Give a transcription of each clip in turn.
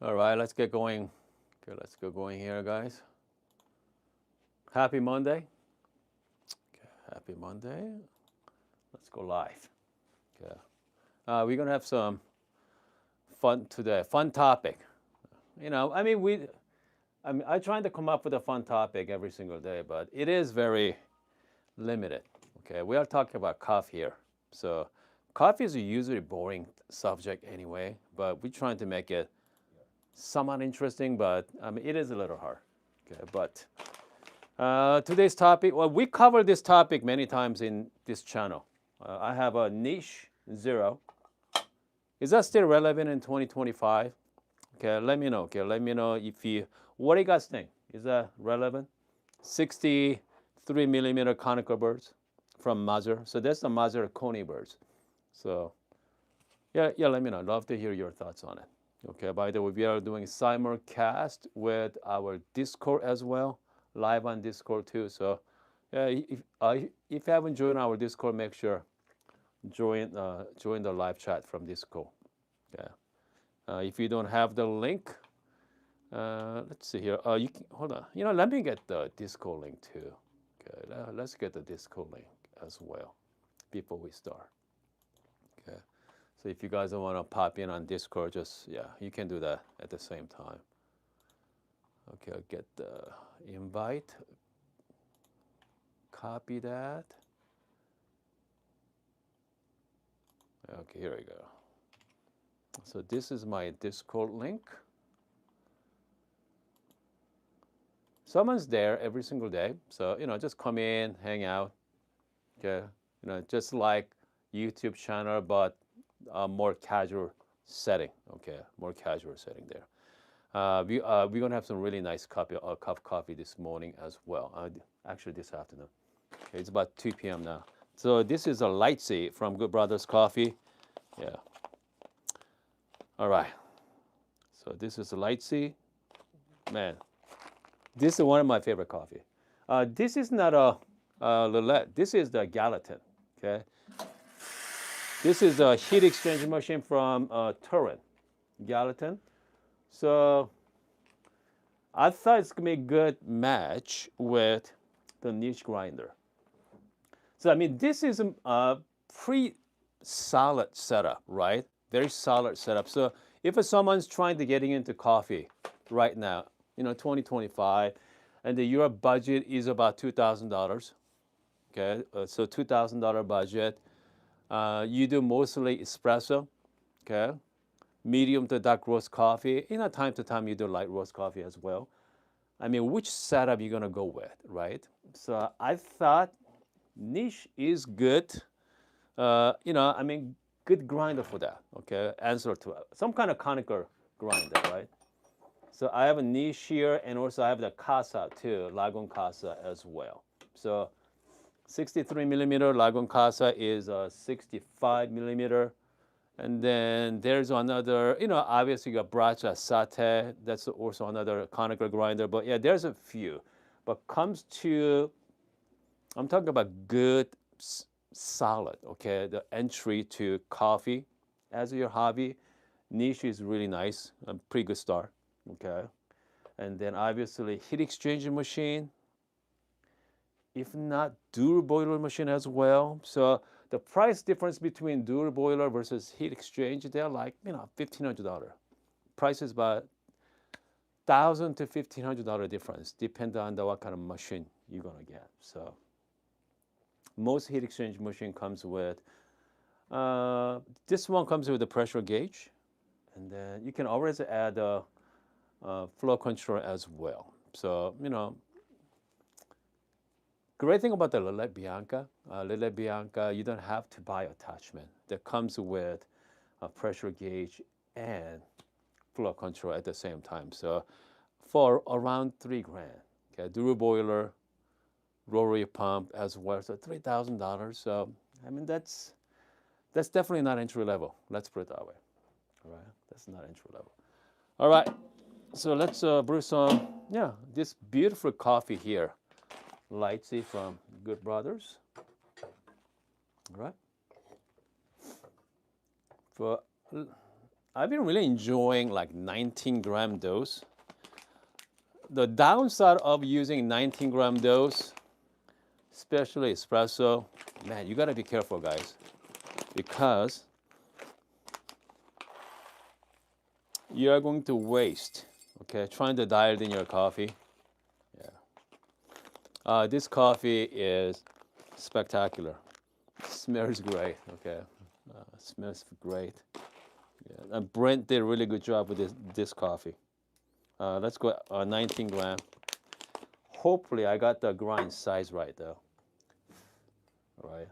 All right, let's get going. Okay, let's get going here, guys. Happy Monday. Okay, happy Monday. Let's go live. Okay. We're gonna have some fun today. Fun topic. I try to come up with a fun topic every single day, but it is very limited. Okay, we are talking about coffee here. So, coffee is a usually boring subject anyway, but we're trying to make it somewhat interesting, but it is a little hard. Okay, but today's topic, well, we covered this topic many times in this channel. I have a niche zero. Is that still relevant in 2025? Okay, let me know. Okay, let me know what do you guys think? Is that relevant? 63 millimeter conical birds from Mazur. So that's the Mazur coney birds. So yeah, let me know. I'd love to hear your thoughts on it. Okay, by the way, we are doing simulcast with our Discord as well, live on Discord too. So yeah, if you haven't joined our Discord, make sure join the live chat from Discord. Yeah. If you don't have the link, let's see here. You can, hold on. Let me get the Discord link too. Okay, let's get the Discord link as well before we start. Okay. So if you guys don't want to pop in on Discord, you can do that at the same time. Okay, I'll get the invite. Copy that. Okay, here we go. So this is my Discord link. Someone's there every single day. So, just come in, hang out. Okay. Just like YouTube channel, but more casual setting. Okay, more casual setting there. We're gonna have some really nice cup of coffee this morning as well. Actually, this afternoon. Okay, it's about 2 p.m. now. So this is a light tea from Good Brothers Coffee. Yeah. All right. So this is a light tea. Man, this is one of my favorite coffee. This is not a Lillet. This is the Gallatin. Okay. This is a heat exchange machine from Turin, Gallatin. So I thought it's gonna be a good match with the niche grinder. So this is a pretty solid setup, right? Very solid setup. So if someone's trying to getting into coffee right now, 2025, and your budget is about $2,000. Okay, so $2,000 budget. You do mostly espresso, okay? Medium to dark roast coffee. Time to time you do light roast coffee as well. Which setup you gonna go with, right? So I thought niche is good. Good grinder for that. Okay, answer to some kind of conical grinder, right? So I have a niche here, and also I have the Casa too, Lagun Casa as well. So 63 millimeter Lagun Casa is 65 millimeter. And then there's another, obviously you got Bracha Sate. That's also another conical grinder. But yeah, there's a few. But I'm talking about good, solid, okay? The entry to coffee as your hobby. Niche is really nice. A pretty good start, okay? And then obviously heat exchanger machine. If not, dual boiler machine as well. So the price difference between dual boiler versus heat exchange, they're like, $1,500. Price is about $1,000 to $1,500 difference, depending on what kind of machine you're gonna get. So most heat exchange machine comes with, this one comes with a pressure gauge, and then you can always add a flow control as well. So, great thing about the Lillet Bianca, you don't have to buy attachment. That comes with a pressure gauge and flow control at the same time. So for around $3,000, okay, dual boiler, rotary pump as well, so $3,000. So that's definitely not entry level. Let's put it that way. All right, that's not entry level. All right, so let's brew some. This beautiful coffee here. Light tea from Good Brothers. All right. I've been really enjoying like 19-gram dose. The downside of using 19-gram dose, especially espresso, man, you gotta be careful, guys, because you are going to waste, okay, trying to dial in your coffee. Yeah. This coffee is spectacular. Smells great, okay. Smells great. Yeah. And Brent did a really good job with this coffee. Let's go 19 gram. Hopefully I got the grind size right though. All right,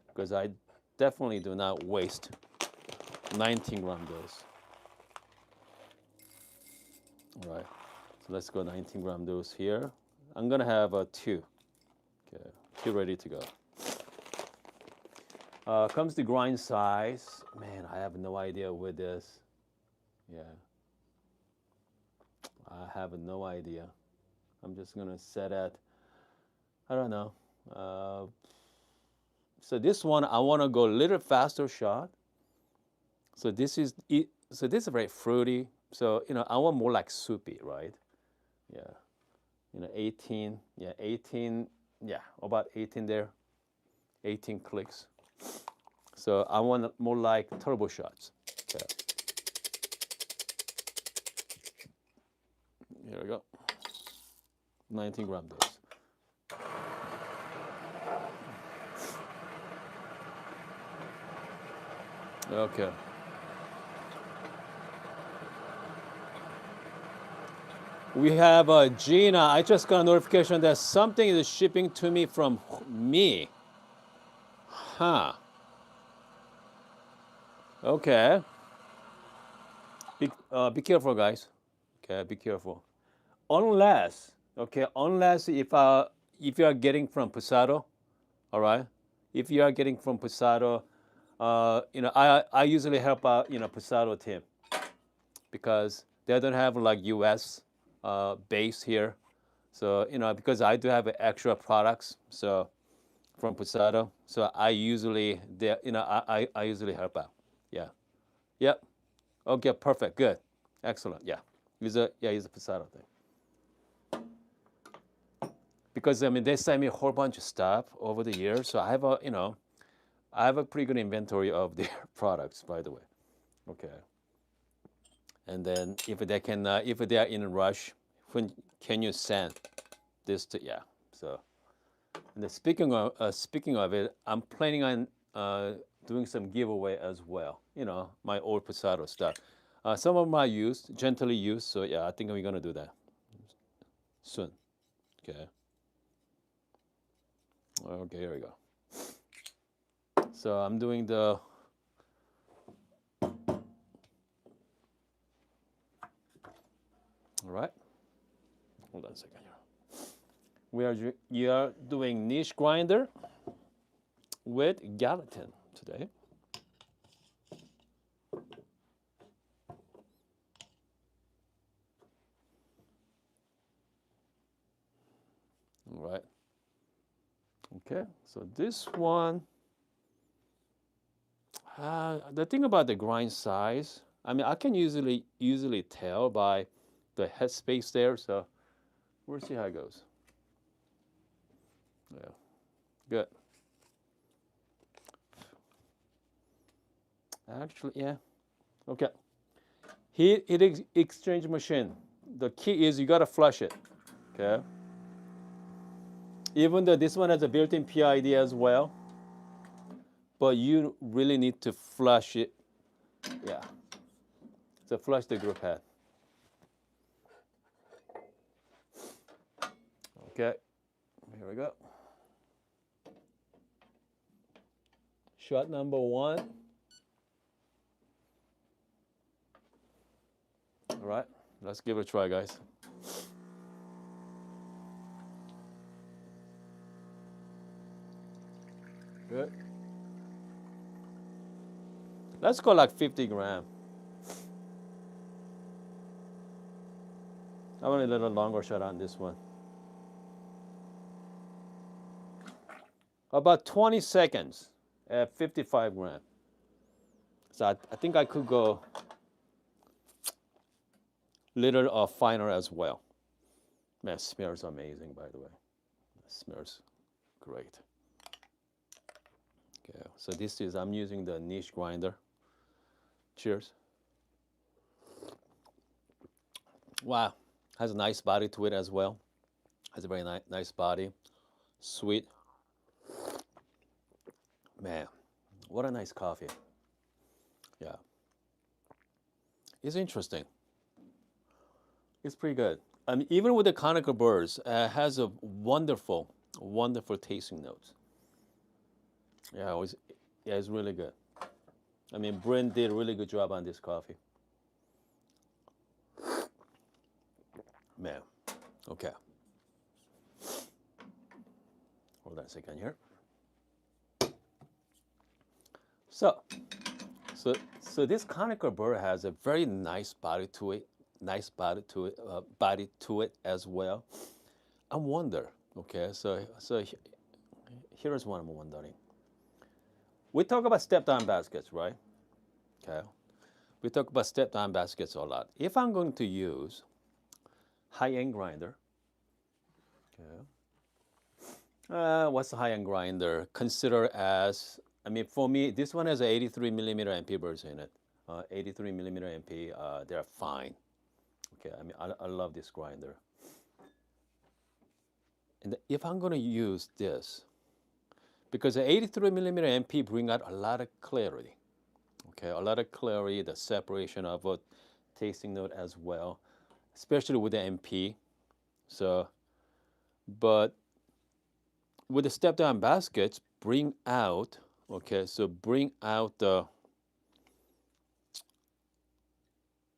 because I definitely do not waste 19-gram dose. All right, so let's go 19-gram dose here. I'm gonna have a 2. Okay, 2 ready to go. Comes to grind size. Man, I have no idea with this. Yeah, I have no idea. I'm just gonna set at, I don't know. So this one I want to go a little faster shot. So this is very fruity. So I want more like soupy, right? Yeah, 18. Yeah, 18. Yeah, about 18 there. 18 clicks. So I want more like turbo shots. Okay. Here we go. 19-gram dose. Okay. We have Gina. I just got a notification that something is shipping to me from me. Huh. Okay. Be careful, guys. Okay, be careful. Unless if you are getting from Posado, all right. If you are getting from Posado, I usually help out Posado team because they don't have like U.S. Base here, so because I do have extra products so from Posado, so I usually I usually help out. Yeah. Yep. Okay. Perfect. Good. Excellent. Yeah. Use a Posado thing. Because I mean they sent me a whole bunch of stuff over the years, so I have a pretty good inventory of their products, by the way. Okay. And then if they are in a rush, when can you send this to? Yeah. So, and then speaking of it, I'm planning on doing some giveaway as well. My old Posado stuff. Some of them I used, gently used. So yeah, I think we're gonna do that soon. Okay. Okay, here we go. So I'm doing the all right. Hold on a second here. You are doing niche grinder with gelatin today. All right. Okay, so this one, the thing about the grind size, I mean, I can usually tell by the headspace there. So we'll see how it goes. Yeah, good. Actually, yeah. Okay. Heat exchange machine. The key is you gotta flush it. Okay. Even though this one has a built-in PID as well, but you really need to flush it. Yeah. So flush the group head. Okay. Here we go. Shot number 1. All right. Let's give it a try, guys. Good. Let's go like 50 gram. I want a little longer shot on this one. About 20 seconds at 55 gram. So I think I could go little finer as well. Man, smells amazing, by the way. It smells great. Okay, so this is, I'm using the niche grinder. Cheers. Wow, has a nice body to it as well. Has a very nice body. Sweet. Man, what a nice coffee. Yeah, it's interesting. It's pretty good. I mean, even with the conical burrs, has a wonderful, wonderful tasting notes. Yeah, yeah, it's really good. I mean, Brent did a really good job on this coffee. Man, okay. Hold on a second here. So, so this conical burr has a very nice body to it, body to it as well. I wonder. Okay, so here's what I'm wondering. We talk about step down baskets, right? Okay, we talk about step down baskets a lot. If I'm going to use high end grinder, okay, what's the high end grinder? Consider as, I mean, for me, this one has a 83 millimeter MP burrs in it. 83 millimeter MP, they're fine. Okay, I mean, I love this grinder. And if I'm going to use this, because the 83 millimeter MP bring out a lot of clarity. Okay, a lot of clarity, the separation of a tasting note as well, especially with the MP. So, but with the step down baskets, bring out, okay, so bring out the,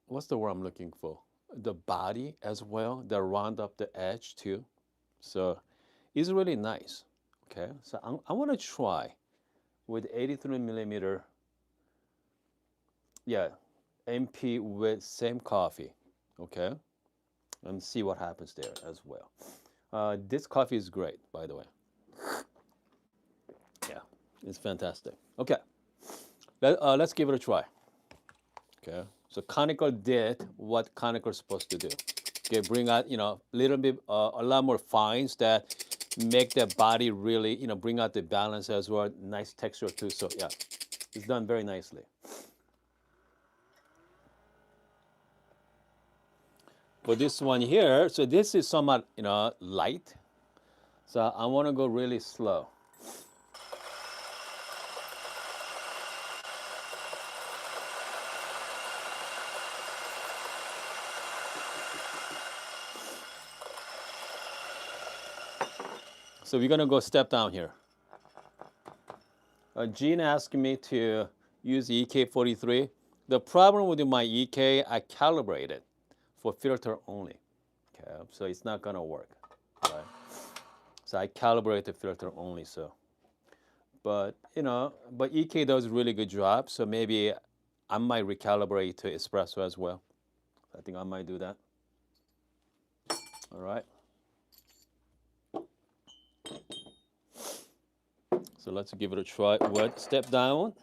what's the word I'm looking for? The body as well, that round up the edge too. So it's really nice. Okay, so I want to try with 83 millimeter, yeah, MP with same coffee. Okay, and see what happens there as well. This coffee is great, by the way. Yeah, it's fantastic. Okay, let's give it a try. Okay, so conical did what conical is supposed to do. Okay, bring out, a little bit, a lot more fines that make the body really, bring out the balance as well. Nice texture too. So yeah, it's done very nicely. For this one here, so this is somewhat, light. So I want to go really slow. So we're gonna go step down here. Gene asked me to use EK43. The problem with my EK, I calibrated for filter only. Okay, so it's not gonna work. Right? So I calibrate the filter only. So, but but EK does a really good job. So maybe I might recalibrate to espresso as well. I think I might do that. All right. So let's give it a try. What? Step down.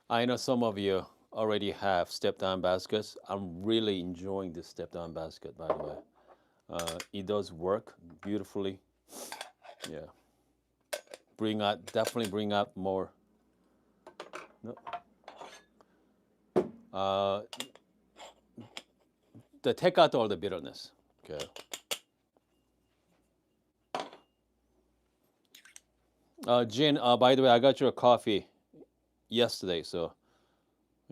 I know some of you already have step down baskets. I'm really enjoying this step down basket, by the way. It does work beautifully. Yeah. Definitely bring out more. No. Uh, take out all the bitterness. Okay. Jin, by the way, I got your coffee yesterday, so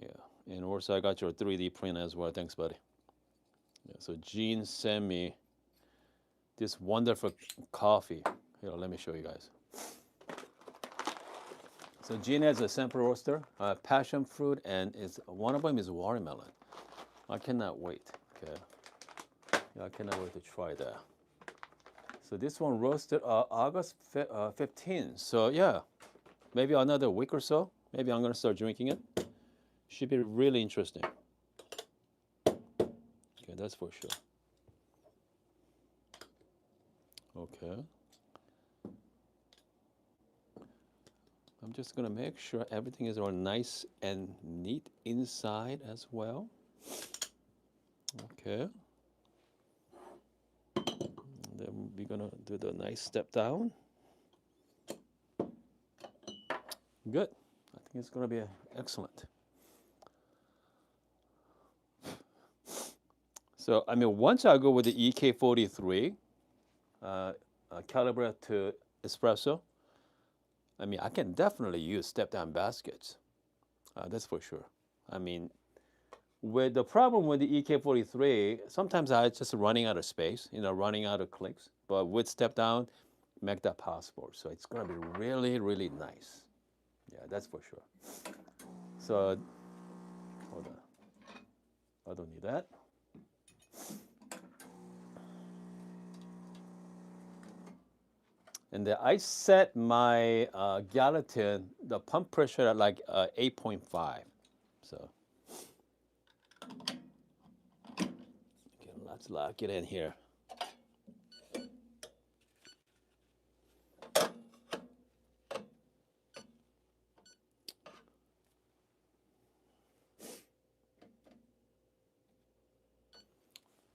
yeah. And also I got your 3D print as well. Thanks, buddy. Yeah, so Gene sent me this wonderful coffee. Here, let me show you guys. So Gene has a sample roaster, passion fruit, and one of them is watermelon. I cannot wait. Okay, yeah, I cannot wait to try that. So this one roasted August 15th. So yeah, maybe another week or so. Maybe I'm gonna start drinking it. Should be really interesting. Okay, that's for sure. Okay. I'm just gonna make sure everything is all nice and neat inside as well. Okay. And then we're gonna do the nice step down. Good. I think it's gonna be excellent. So I mean, once I go with the EK43 caliber to espresso, I mean, I can definitely use step down baskets. That's for sure. I mean, with the problem with the EK43, sometimes I just running out of space, running out of clicks. But with step down, make that possible. So it's gonna be really, really nice. Yeah, that's for sure. So hold on. I don't need that. And then I set my gelatin, the pump pressure at like 8.5. So okay, let's lock it in here.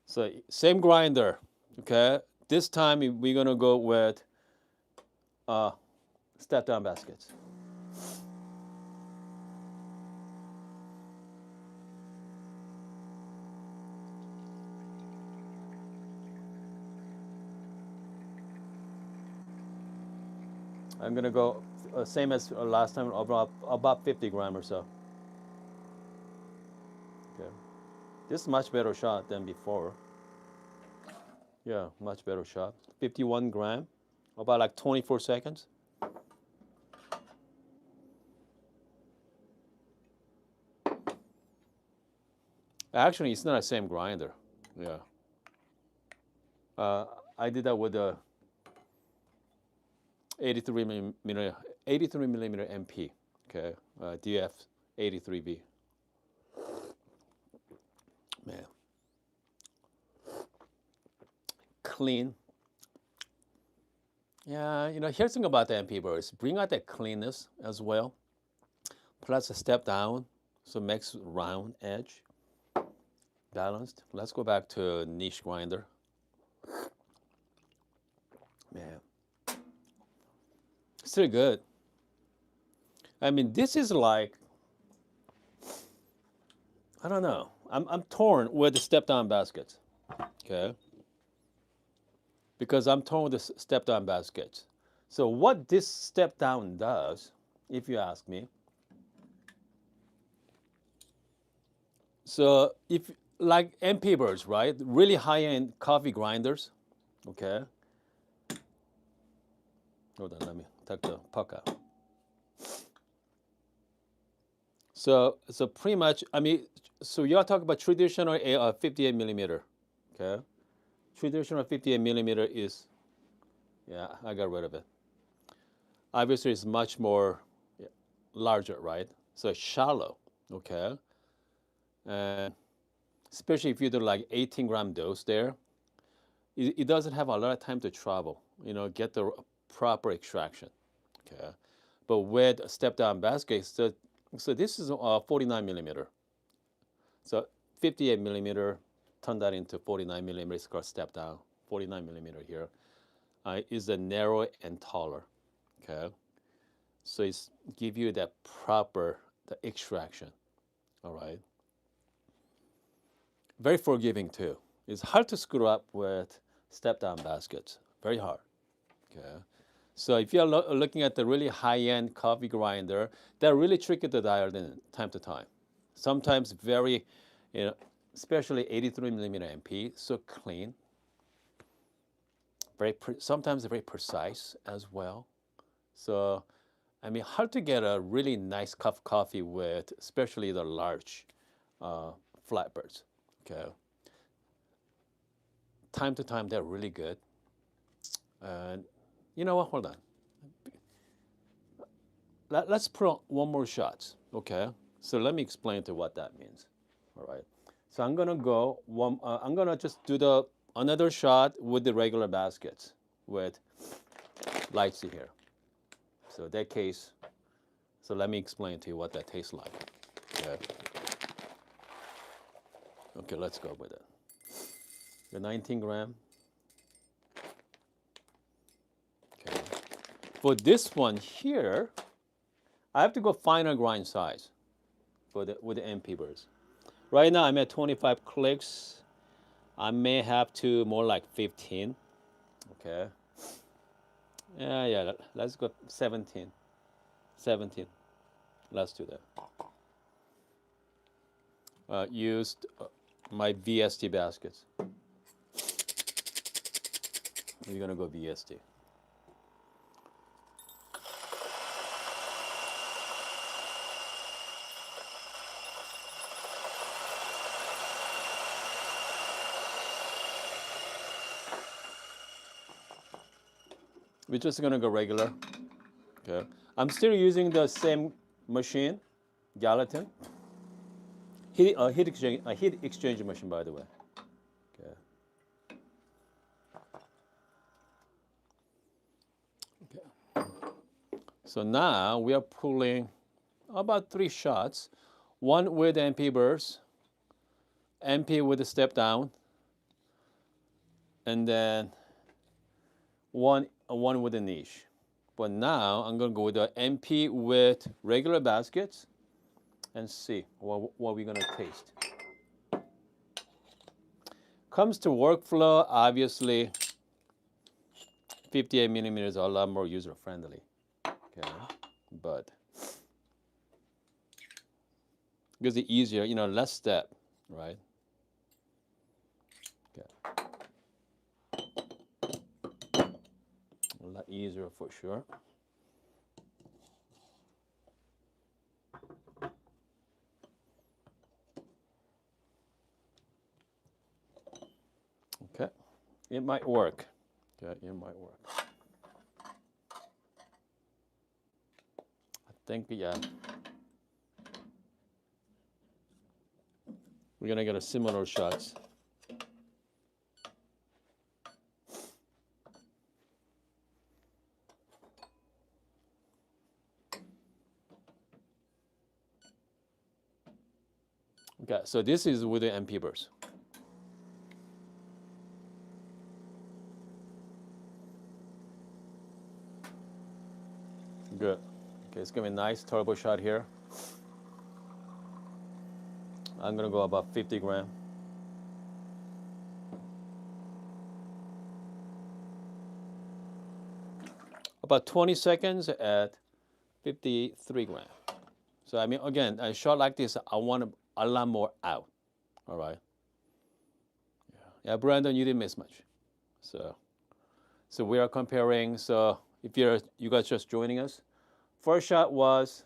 So same grinder, okay? This time we're gonna go with step down baskets. I'm gonna go same as last time, about 50 gram or so. Okay, this is much better shot than before. Yeah, much better shot. 51 gram, about like 24 seconds. Actually, it's not the same grinder. Yeah. I did that with the 83 millimeter MP. Okay, DF 83B. Man, clean. Yeah, here's the thing about the MP birds. Bring out that cleanness as well. Plus a step down, so it makes round edge. Balanced. Let's go back to niche grinder. Man, still good. I mean, this is like, I don't know. I'm torn with the step down baskets. Okay. Because I'm torn with the step down baskets. So what this step down does, if you ask me, so if like MP birds, right? Really high-end coffee grinders, okay? Hold on, let me take the puck out. So pretty much, I mean, so you're talking about traditional 58 millimeter, okay? Traditional 58 millimeter is, yeah, I got rid of it. Obviously, it's much more larger, right? So it's shallow, okay? And especially if you do like 18-gram dose there, it doesn't have a lot of time to travel, get the proper extraction, okay? But with a step-down basket, so this is 49 millimeter. So 58 millimeter, turn that into 49 millimeter, it's called step-down. 49 millimeter here is the narrow and taller, okay? So it's give you that proper the extraction, all right? Very forgiving too. It's hard to screw up with step-down baskets. Very hard. Okay. So if you're looking at the really high-end coffee grinder, they're really tricky to dial in time to time. Sometimes very, especially 83 millimeter MP, so clean. Sometimes very precise as well. So, I mean, hard to get a really nice cup of coffee with, especially the large flatbirds. Okay. Time to time, they're really good. And you know what? Hold on. Let's put one more shot. Okay. So let me explain to what that means. All right. So I'm gonna go one. I'm gonna just do another shot with the regular baskets with lights in here. So that case, So let me explain to you what that tastes like. Okay, okay, let's go with it. The 19 gram. Okay. For this one here, I have to go finer grind size for the with the MP burrs. Right now I'm at 25 clicks. I may have to more like 15. Okay. Yeah, let's go 17. 17. Let's do that. Used my VST baskets. We're gonna go VST. We're just gonna go regular. Okay. I'm still using the same machine, Gallatin. Heat exchange machine, by the way. Okay. Okay. So now we are pulling about 3 shots, one with MP burst, MP with a step down, and then one with a niche. But now I'm gonna go with the MP with regular baskets and see what we're gonna taste. Comes to workflow, obviously 58 millimeters are a lot more user friendly. Okay, but because it's easier, less step, right? Okay, a lot easier for sure. Okay, it might work. Okay, it might work. I think, yeah. We're gonna get a similar shots. Okay, so this is with the MP burst. Good. Okay, it's gonna be a nice turbo shot here. I'm gonna go about 50 gram. About 20 seconds at 53 gram. So I mean, again, a shot like this, I want a lot more out. All right. Yeah, Brandon, you didn't miss much. So we are comparing. So if you guys just joining us, first shot was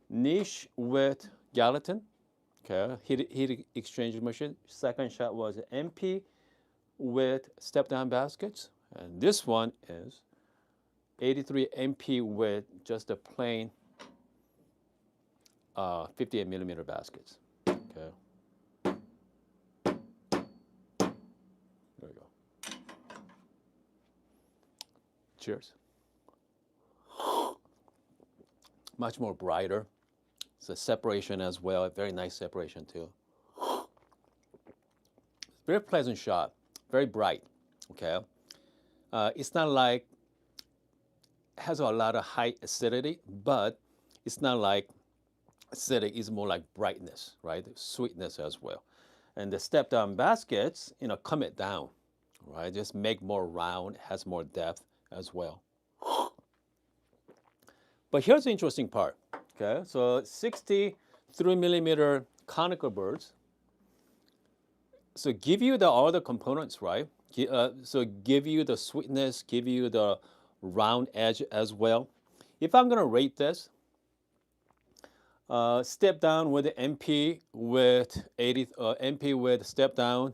niche with Gallatin. Okay, heat exchange machine. Second shot was MP with step down baskets, and this one is 83 MP with just a plain 58 millimeter baskets. Okay, there we go. Cheers. Much more brighter. It's a separation as well, a very nice separation too. Very pleasant shot, very bright. Okay, it's not like has a lot of high acidity, but it's not like acidic. It's more like brightness, right? Sweetness as well. And the step down baskets, come it down, right? Just make more round, has more depth as well. But here's the interesting part. Okay, so 63 millimeter conical birds. So give you all the components, right? So give you the sweetness, give you the round edge as well. If I'm gonna rate this, step down with the MP with 80 MP with step down.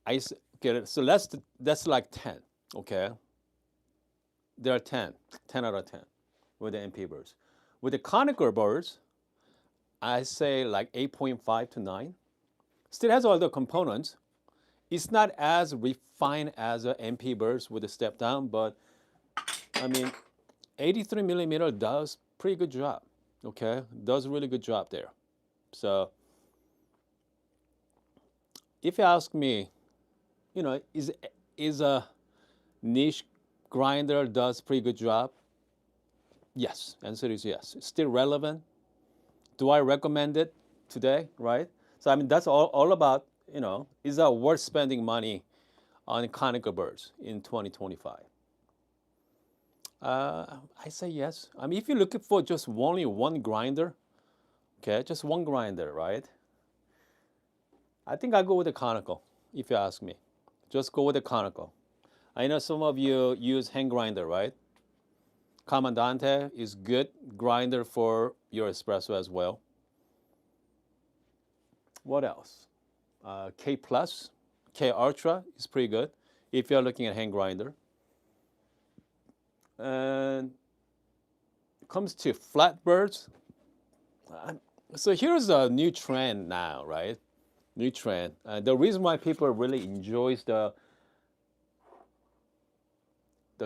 I get it. So that's like 10. Okay. There are 10 out of 10 with the MP birds. With the conical birds, I say like 8.5 to 9. Still has all the components. It's not as refined as an MP burst with a step down, but I mean, 83 millimeter does pretty good job. Okay, does a really good job there. So if you ask me, is a niche grinder does pretty good job? Yes, answer is yes. It's still relevant. Do I recommend it today? Right. So I mean that's all about is that worth spending money on conical birds in 2025? I say yes. I mean if you're looking for just only one grinder, okay, just one grinder, right? I think I go with the conical. If you ask me, just go with the conical. I know some of you use hand grinder, right? Comandante is good grinder for your espresso as well. What else? K Plus, K Ultra is pretty good if you're looking at hand grinder. And comes to flatbirds. So here's a new trend now, right? New trend. The reason why people really enjoys the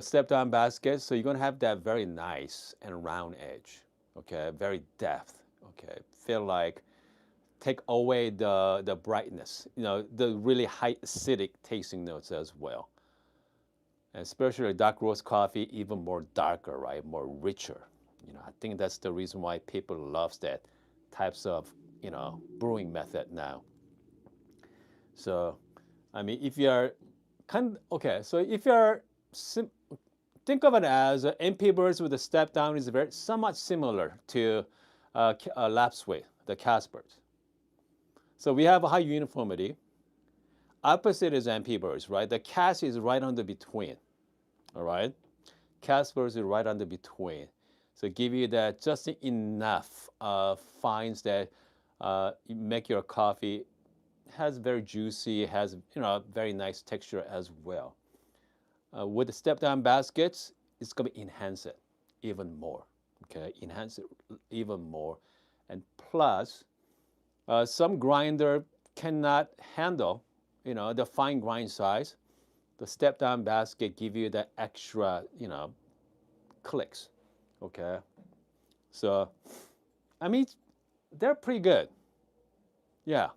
step down basket, so you're gonna have that very nice and round edge, okay, very depth, okay, feel like take away the brightness, the really high acidic tasting notes as well, and especially dark roast coffee, even more darker, right, more richer. I think that's the reason why people loves that types of brewing method now. So, I mean, if you're okay, so if you're think of it as MP birds with a step down is very somewhat similar to lapsway, the Caspers. So we have a high uniformity. Opposite is MP birds, right? The Cas is right under between, all right? Caspers is right under between. So give you that just enough fines that make your coffee has very juicy, has very nice texture as well. With the step down baskets, it's going to enhance it even more. Okay, enhance it even more. And plus, some grinder cannot handle, the fine grind size. The step down basket give you the extra, clicks. Okay, so I mean, they're pretty good. Yeah,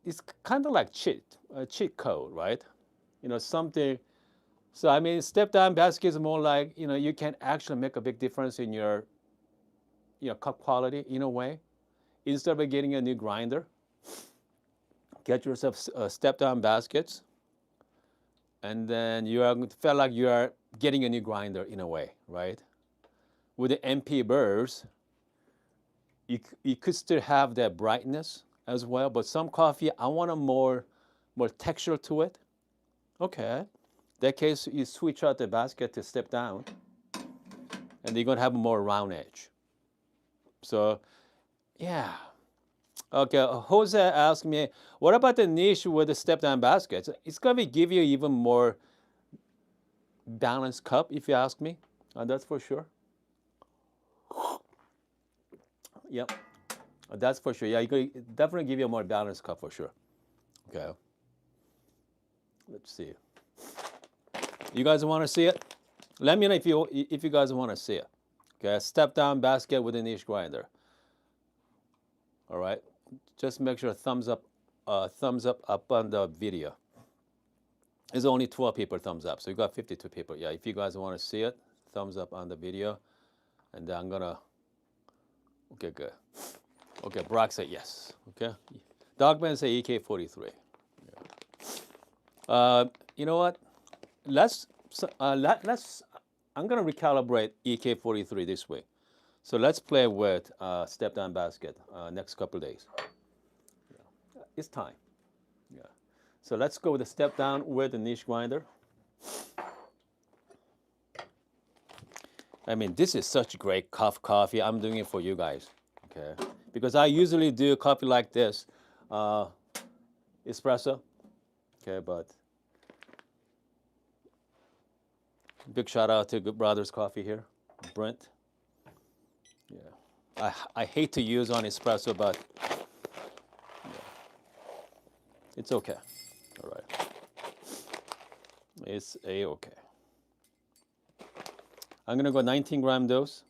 it's kind of like cheat code, right? Something. So I mean, step down basket is more like you can actually make a big difference in your cup quality in a way. Instead of getting a new grinder, get yourself step down baskets, and then you are feel like you are getting a new grinder in a way, right? With the MP burrs, you could still have that brightness as well, but some coffee I want a more texture to it. Okay, in that case you switch out the basket to step down, and you're gonna have a more round edge. So, yeah. Okay, Jose asked me, what about the niche with the step down baskets? It's gonna give you even more balanced cup, if you ask me. That's for sure. Yep, that's for sure. Yeah, you could definitely give you a more balanced cup for sure. Okay. Let's see. You guys want to see it? Let me know if you guys want to see it. Okay, step down basket with a niche grinder. All right, just make sure thumbs up on the video. There's only 12 people thumbs up, so you got 52 people. Yeah, if you guys want to see it, thumbs up on the video, and then I'm gonna. Okay, good. Okay, Brock said yes. Okay, Dogman say EK43. Yeah. You know what? Let's. I'm gonna recalibrate EK43 this week. So let's play with step down basket next couple of days. Yeah. It's time. Yeah. So let's go with the step down with the niche grinder. I mean, this is such great coffee. I'm doing it for you guys, okay? Because I usually do coffee like this, espresso, okay? But big shout out to Good Brothers Coffee here, Brent. Yeah, I hate to use on espresso, but yeah, it's okay. All right, it's a-okay. I'm gonna go 19-gram dose.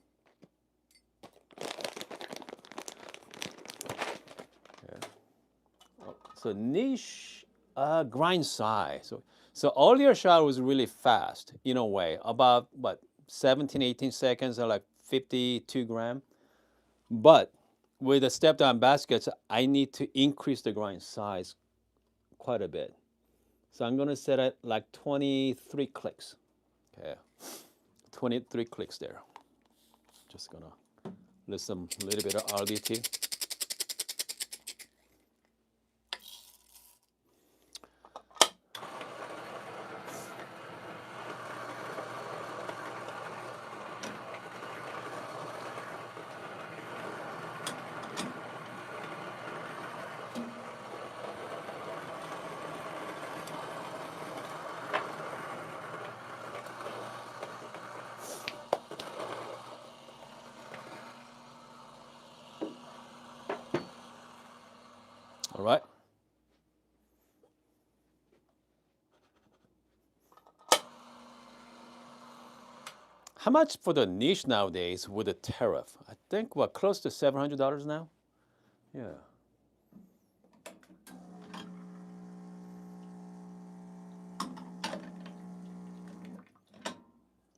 Okay. Oh, so niche grind size. So earlier shot was really fast in a way, about what 17, 18 seconds or like 52 gram. But with the step down baskets, I need to increase the grind size quite a bit. So I'm gonna set it like 23 clicks. Okay, 23 clicks there. Just gonna listen a little bit of RDT. All right. How much for the niche nowadays with the tariff? I think what, close to $700 now? Yeah.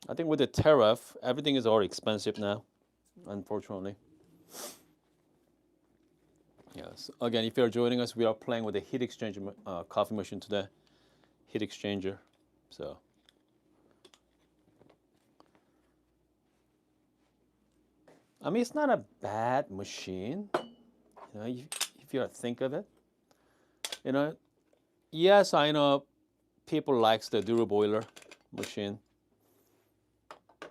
I think with the tariff, everything is already expensive now, unfortunately. Yes. Again, if you're joining us, we are playing with the heat exchanger coffee machine today. Heat exchanger. So. I mean, it's not a bad machine, you know, if you think of it. You know, yes, I know people likes the dual boiler machine.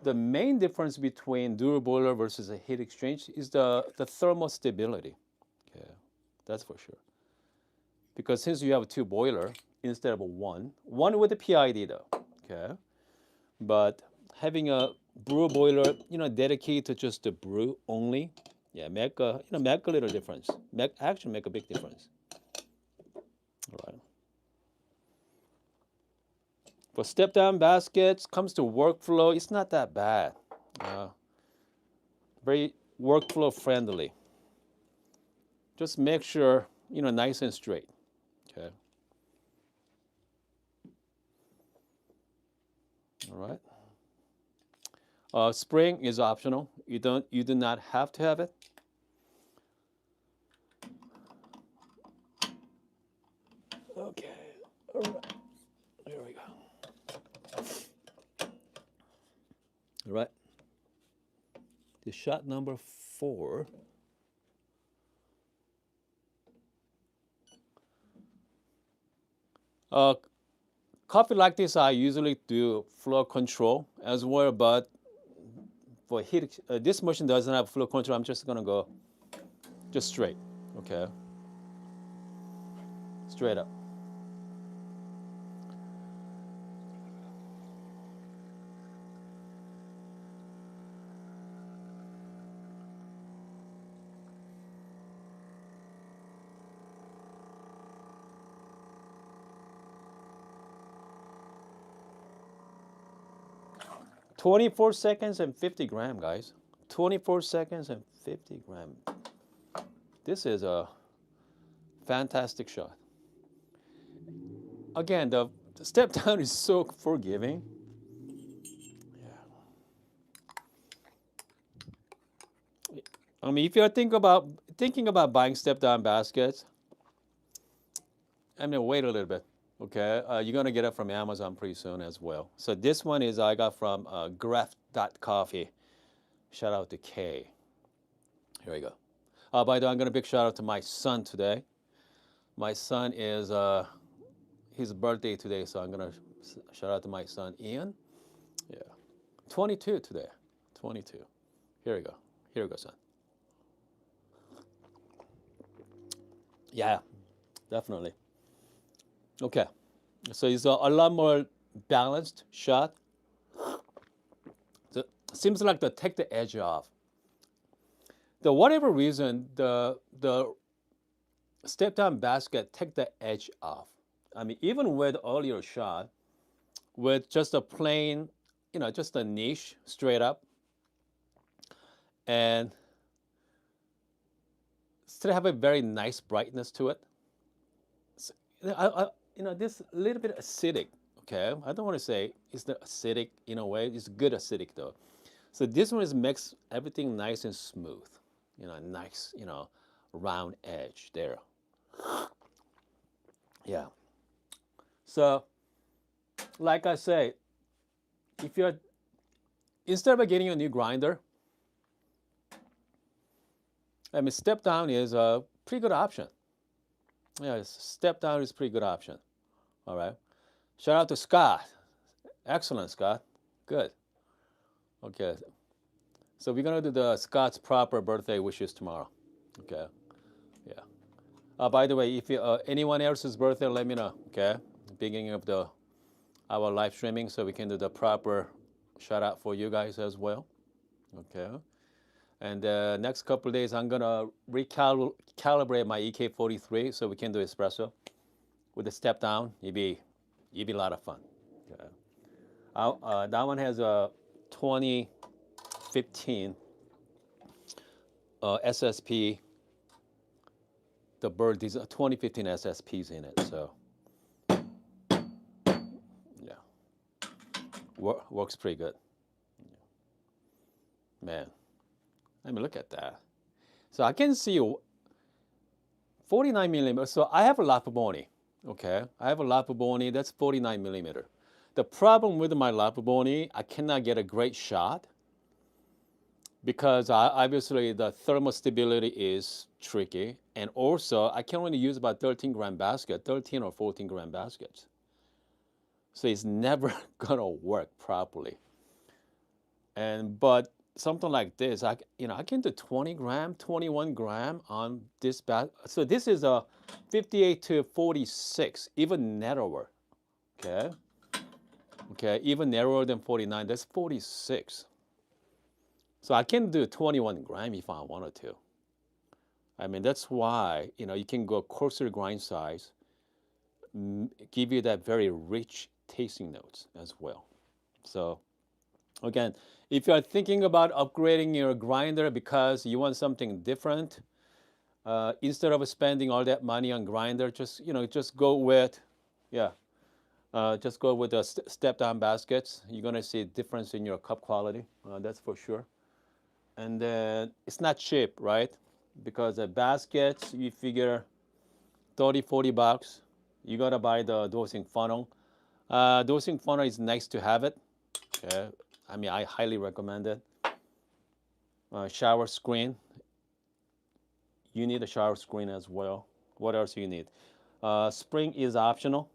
The main difference between dual boiler versus a heat exchange is the thermal stability. Okay, that's for sure. Because since you have two boiler instead of one with a PID though, okay. But having a brew boiler, you know, dedicated to just the brew only, yeah, make a little difference. Actually make a big difference. All right. For step down baskets, comes to workflow, it's not that bad. Very workflow friendly. Just make sure, you know, nice and straight. Okay. All right. Spring is optional. You do not have to have it. Okay. All right. Here we go. All right. The shot number 4. Coffee like this, I usually do flow control as well, but for heat, this machine doesn't have flow control. I'm just gonna go just straight, okay? Straight up. "24 seconds and 50 gram, guys. 24 seconds and 50 gram. This is a fantastic shot. Again, the step down is so forgiving. Yeah. I mean, if you're thinking about buying step down baskets, I mean, wait a little bit. Okay, you're gonna get it from Amazon pretty soon as well. So this one is I got from Graph.coffee. Shout out to Kay. Here we go. By the way, I'm gonna big shout out to my son today. My son is his birthday today, so I'm gonna shout out to my son Ian. Yeah, 22 today. 22. Here we go. Here we go, son. Yeah, definitely. Okay, so it's a lot more balanced shot. So seems like to take the edge off. The whatever reason, the step down basket take the edge off. I mean, even with earlier shot, with just a plain just a niche straight up, and still have a very nice brightness to it. So, this a little bit acidic. Okay, I don't want to say it's the acidic in a way. It's good acidic though. So this one is makes everything nice and smooth. Nice, round edge there. Yeah. So, like I say, if you're instead of getting a new grinder, I mean, step down is a pretty good option. Yeah, step down is a pretty good option. All right. Shout out to Scott. Excellent, Scott. Good. Okay. So we're gonna do the Scott's proper birthday wishes tomorrow. Okay. Yeah. By the way, if anyone else's birthday, let me know. Okay. Beginning of the our live streaming, so we can do the proper shout out for you guys as well. Okay. And the next couple of days, I'm gonna recalibrate my EK43 so we can do espresso with the step down. It'd be a lot of fun. Okay. That one has a 2015 SSP. The bird, these 2015 SSPs in it. So yeah, works pretty good. Man, let me look at that. So I can see 49 millimeter. So I have a Lapaboni. Okay, I have a Lapaboni that's 49 millimeter. The problem with my Lapaboni, I cannot get a great shot because obviously the thermal stability is tricky, and also I can only use about 13-gram basket, 13 or 14-gram baskets. So it's never gonna work properly. But something like this, I can do 20 gram, 21 gram on this basket. So this is a 58 to 46, even narrower. Okay. Okay, even narrower than 49. That's 46. So I can do 21 gram if I wanted to. I mean, that's why, you can go coarser grind size, give you that very rich tasting notes as well. So again, if you are thinking about upgrading your grinder because you want something different, instead of spending all that money on grinder, just go with, yeah, just go with the step down baskets. You're gonna see a difference in your cup quality. That's for sure. And then it's not cheap, right? Because the baskets, you figure 30, 40 bucks. You gotta buy the dosing funnel. Dosing funnel is nice to have it. Okay. I mean, I highly recommend it. Shower screen. You need a shower screen as well. What else you need? Spring is optional.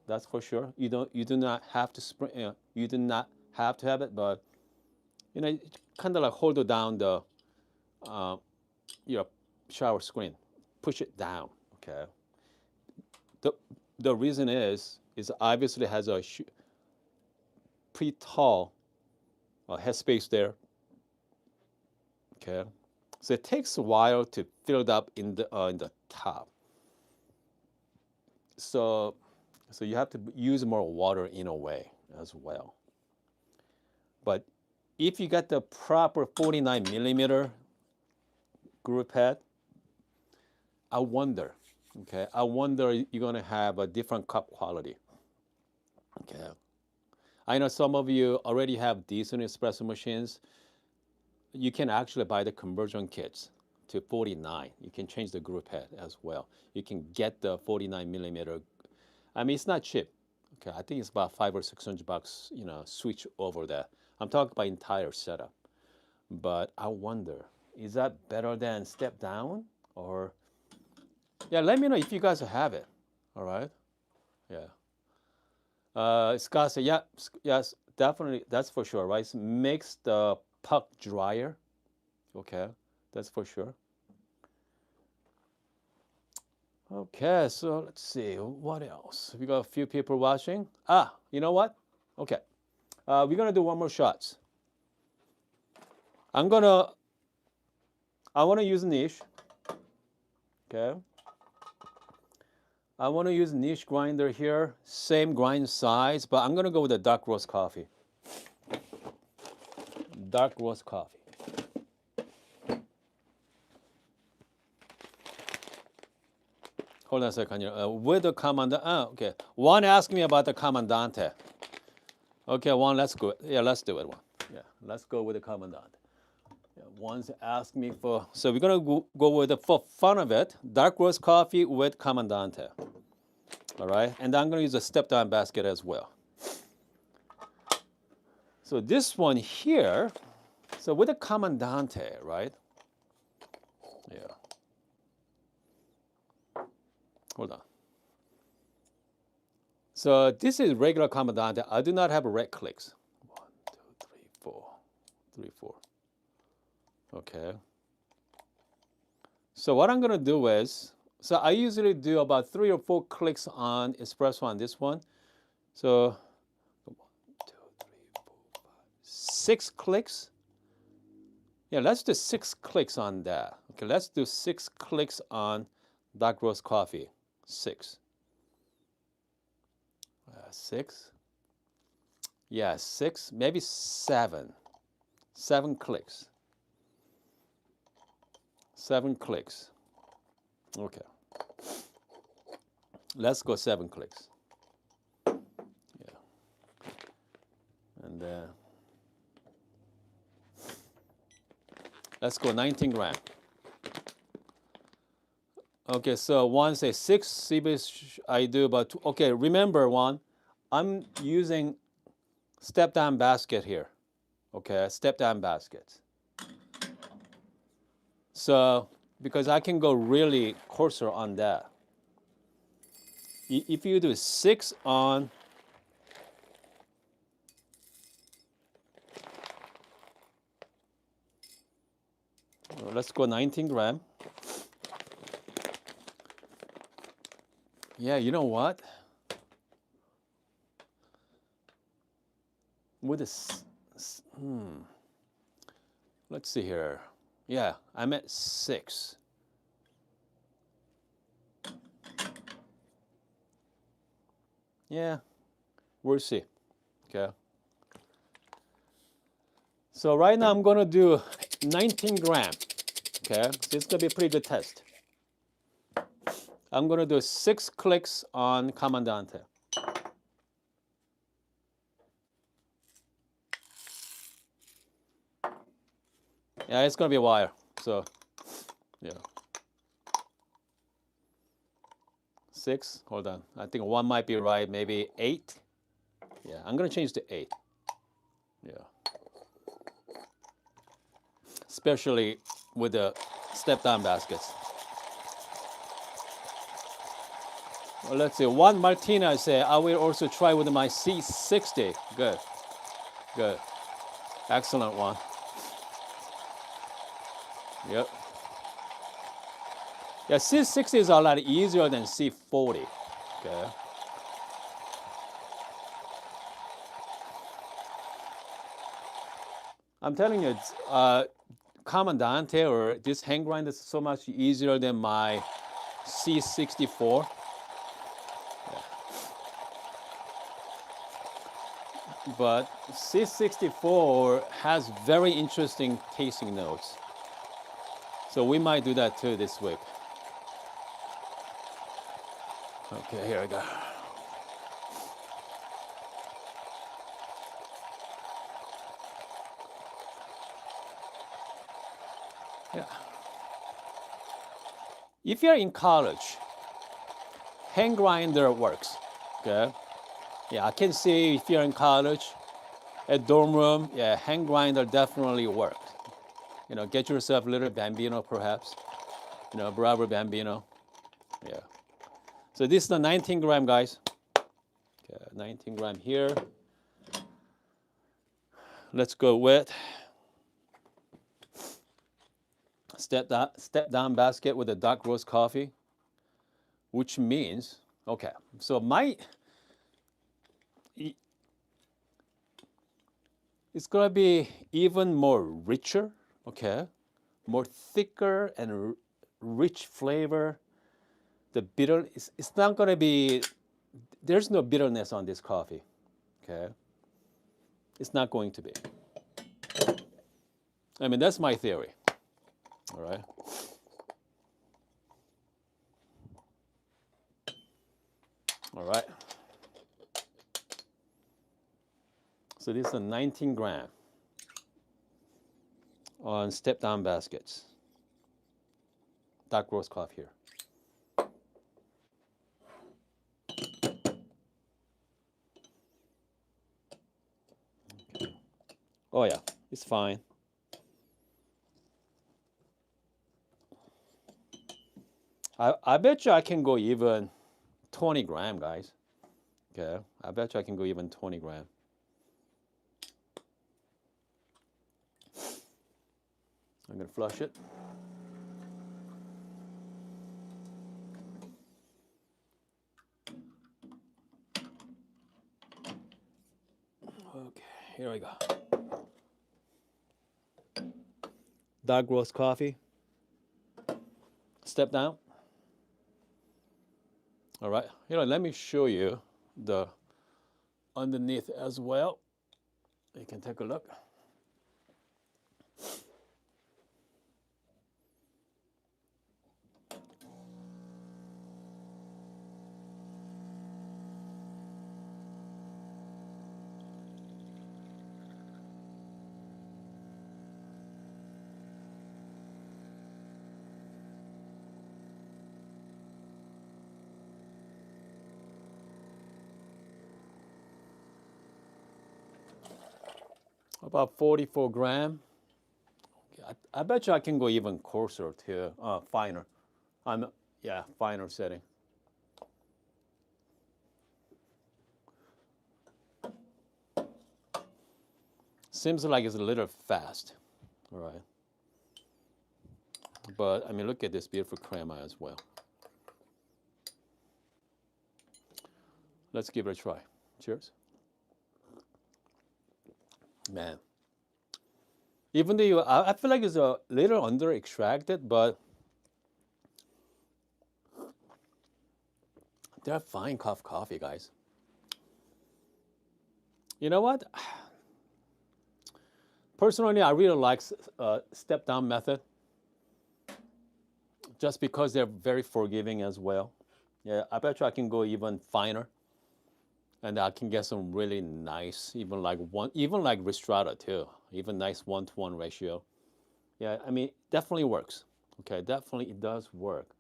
That's for sure. You do not have to spring. You do not have to have it, but kind of like hold it down the uh, your shower screen, push it down. Okay. The the reason is obviously has a pretty tall headspace there. Okay. So it takes a while to fill it up in the top. So you have to use more water in a way as well. But if you got the proper 49 millimeter group head, I wonder, okay, you're gonna have a different cup quality. Okay. I know some of you already have decent espresso machines. You can actually buy the conversion kits to 49. You can change the group head as well. You can get the 49 millimeter. I mean, it's not cheap. Okay, I think it's about $500 or $600. Switch over that. I'm talking about entire setup. But I wonder, is that better than step down or? Yeah, let me know if you guys have it. All right. Yeah. Scott said, yeah, yes, definitely, that's for sure, right? It makes the puck drier. Okay, that's for sure. Okay, so let's see, what else? We got a few people watching. You know what? Okay, we're gonna do one more shots. I want to use niche. Okay. I want to use niche grinder here, same grind size, but I'm gonna go with a dark roast coffee. dark roast coffee. Hold on a second here. With the commandante. Okay. One asked me about the commandante. Okay, one, let's go. Yeah, let's do it one. Yeah, let's go with the commandante. Yeah, one's asked me for, so we're gonna go with the, for fun of it, dark roast coffee with commandante. All right, and I'm gonna use a step down basket as well. So this one here, so with the commandante, right? Yeah. Hold on. So this is regular commandante. I do not have red clicks. 1, 2, 3, 4, 3, 4. Okay. So what I'm gonna do is, so I usually do about 3 or 4 clicks on espresso on this one. So 1, 2, 3, 4, 5, 6 clicks. Yeah, let's do 6 clicks on that. Okay, let's do 6 clicks on dark roast coffee. 6. 6. Yeah, 6, maybe 7. 7 clicks. 7 clicks. Okay. Let's go 7 clicks. Yeah. And let's go 19 gram. Okay, so one say 6 CBs, I do about 2. Okay, remember one, I'm using step down basket here. Okay, step down baskets. So, because I can go really coarser on that. If you do 6 on, let's go 19 gram. Yeah, you know what? With this, let's see here. Yeah, I'm at 6. Yeah, we'll see. Okay. So right now I'm gonna do 19 gram. Okay, so it's gonna be a pretty good test. I'm gonna do 6 clicks on commandante. Yeah, it's gonna be a while. So, yeah. 6. Hold on. I think 1 might be right. Maybe 8. Yeah, I'm gonna change to 8. Yeah. Especially with the step down baskets. Well, let's see. One Martina say I will also try with my C60. Good. Good. Excellent one. Yep. Yeah, C60 is a lot easier than C40. Okay. I'm telling you, it's, Commandante or this hand grind is so much easier than my C64. Yeah. But C64 has very interesting tasting notes. So we might do that too this week. Okay, here we go. Yeah. If you're in college, hand grinder works. Okay. Yeah, I can see if you're in college, at dorm room, yeah, hand grinder definitely works. You know, get yourself a little Bambino perhaps. You know, Bravo Bambino. Yeah. So this is the 19 gram, guys. Okay, 19 gram here. Let's go with step down basket with a dark roast coffee, which means, okay, so it's gonna be even more richer, okay, more thicker and rich flavor. The bitter, it's not gonna be, there's no bitterness on this coffee, okay? It's not going to be. I mean, that's my theory. All right. All right. So this is a 19 gram on step down baskets. Dark roast coffee here. Oh yeah, it's fine. I bet you I can go even 20 gram, guys. Okay, I bet you I can go even 20 gram. I'm gonna flush it. Okay, here we go. Dark roast coffee. Step down. All right, let me show you the underneath as well. You can take a look. About 44 gram. I bet you I can go even coarser to finer. Yeah, finer setting. Seems like it's a little fast. All right. But I mean, look at this beautiful crema as well. Let's give it a try. Cheers. Man. Even though I feel like it's a little under extracted, but they're fine coffee, guys. You know what? Personally, I really like step down method just because they're very forgiving as well. Yeah, I bet you I can go even finer, and I can get some really nice, even like Ristrata too, even nice 1-to-1 ratio. Yeah, I mean, definitely works. Okay, definitely it does work.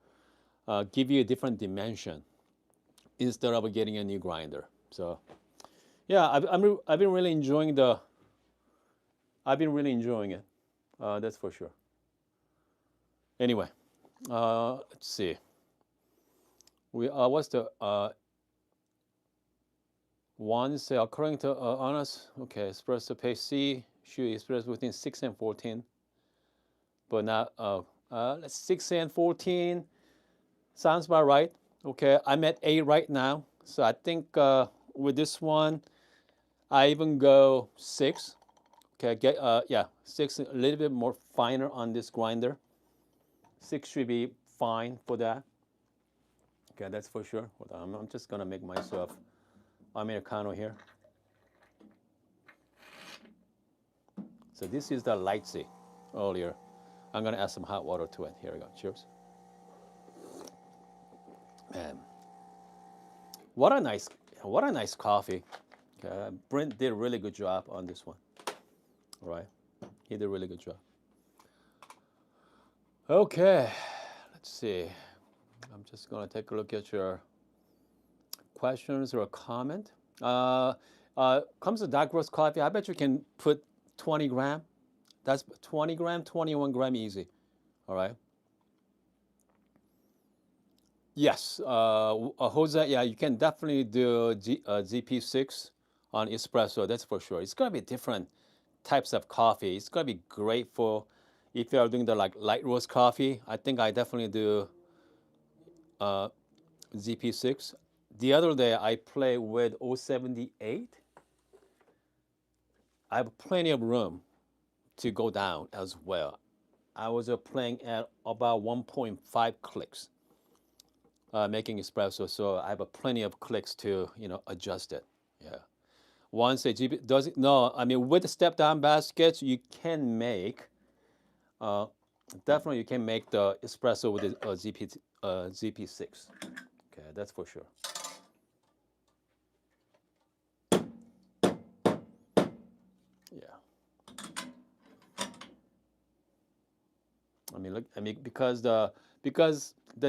Give you a different dimension instead of getting a new grinder. So, yeah, I've been really enjoying the. I've been really enjoying it. That's for sure. Anyway, let's see. What's the one say according to honest? Okay, espresso pace C should express within 6 and 14, but not 6 and 14 sounds about right. Okay, I'm at 8 right now, so I think with this one, I even go 6. Okay, get yeah, 6 a little bit more finer on this grinder. 6 should be fine for that. Okay, that's for sure. Hold on, I'm just gonna make myself Americano here. So this is the light C earlier. I'm gonna add some hot water to it. Here we go. Cheers. Man, what a nice coffee. Okay, Brent did a really good job on this one. All right, he did a really good job. Okay, let's see. I'm just gonna take a look at your questions or a comment. Comes to dark roast coffee. I bet you can put 20 gram. That's 20 gram, 21 gram easy. All right. Yes, Jose, yeah, you can definitely do ZP6 on espresso. That's for sure. It's gonna be different types of coffee. It's gonna be great for if you are doing the like light roast coffee. I think I definitely do uh, ZP6. The other day I play with 078. I have plenty of room to go down as well. I was playing at about 1.5 clicks, making espresso, so I have plenty of clicks to adjust it. Yeah. Once a GP does it, no, I mean with the step down baskets you can make Uh, Definitely you can make the espresso with the ZP6. Okay, that's for sure. Yeah. I mean, look. I mean, because the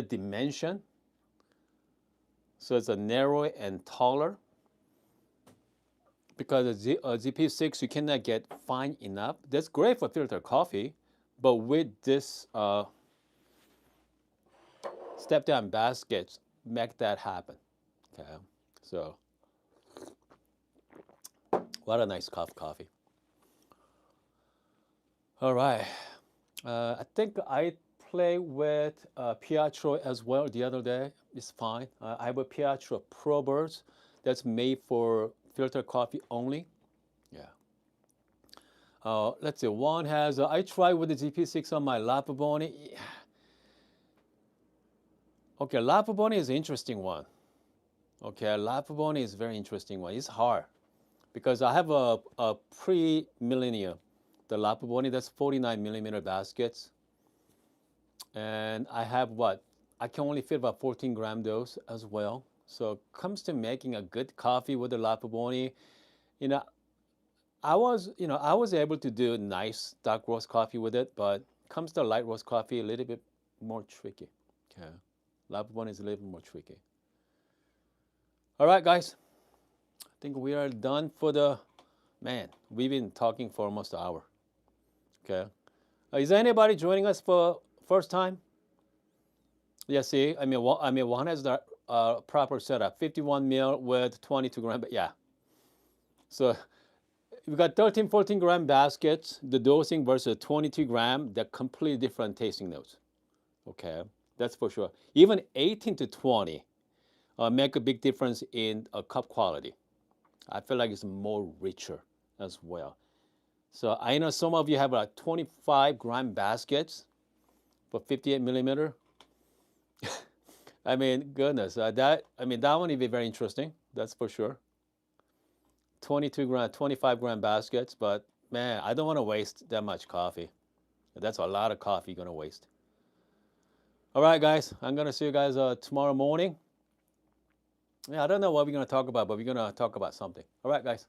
dimension, so it's a narrow and taller. Because ZP6 you cannot get fine enough. That's great for filter coffee, but with this step down baskets, make that happen. Okay, so what a nice cup of coffee. All right, I think I play with Pietro as well the other day. It's fine. I have a Pietro Pro Birds that's made for filter coffee only. Yeah. Let's see. One has I tried with the GP6 on my Lapaboni. Okay, Lapaboni is an interesting one. Okay, Lapaboni is a very interesting one. It's hard because I have a pre-millennium, the Lapaboni that's 49 millimeter baskets, and I have what? I can only fit about 14-gram dose as well. So comes to making a good coffee with the Lapaboni, you know, I was able to do nice dark roast coffee with it, but comes to light roast coffee a little bit more tricky. Okay, Lapaboni is a little bit more tricky. All right, guys. I think we are done for the man. We've been talking for almost an hour. Okay. Is anybody joining us for first time? Yeah. See, one has the proper setup. 51 mil with 22 gram. But yeah. So we've got 13, 14-gram baskets. The dosing versus 22-gram. They're completely different tasting notes. Okay. That's for sure. Even 18 to 20 make a big difference in cup quality. I feel like it's more richer as well. So I know some of you have like 25-gram baskets for 58 millimeter. I mean, goodness, that one would be very interesting. That's for sure. 22-gram, 25-gram baskets, but man, I don't want to waste that much coffee. That's a lot of coffee you're gonna waste. All right, guys, I'm gonna see you guys tomorrow morning. Yeah, I don't know what we're gonna talk about, but we're gonna talk about something. All right, guys.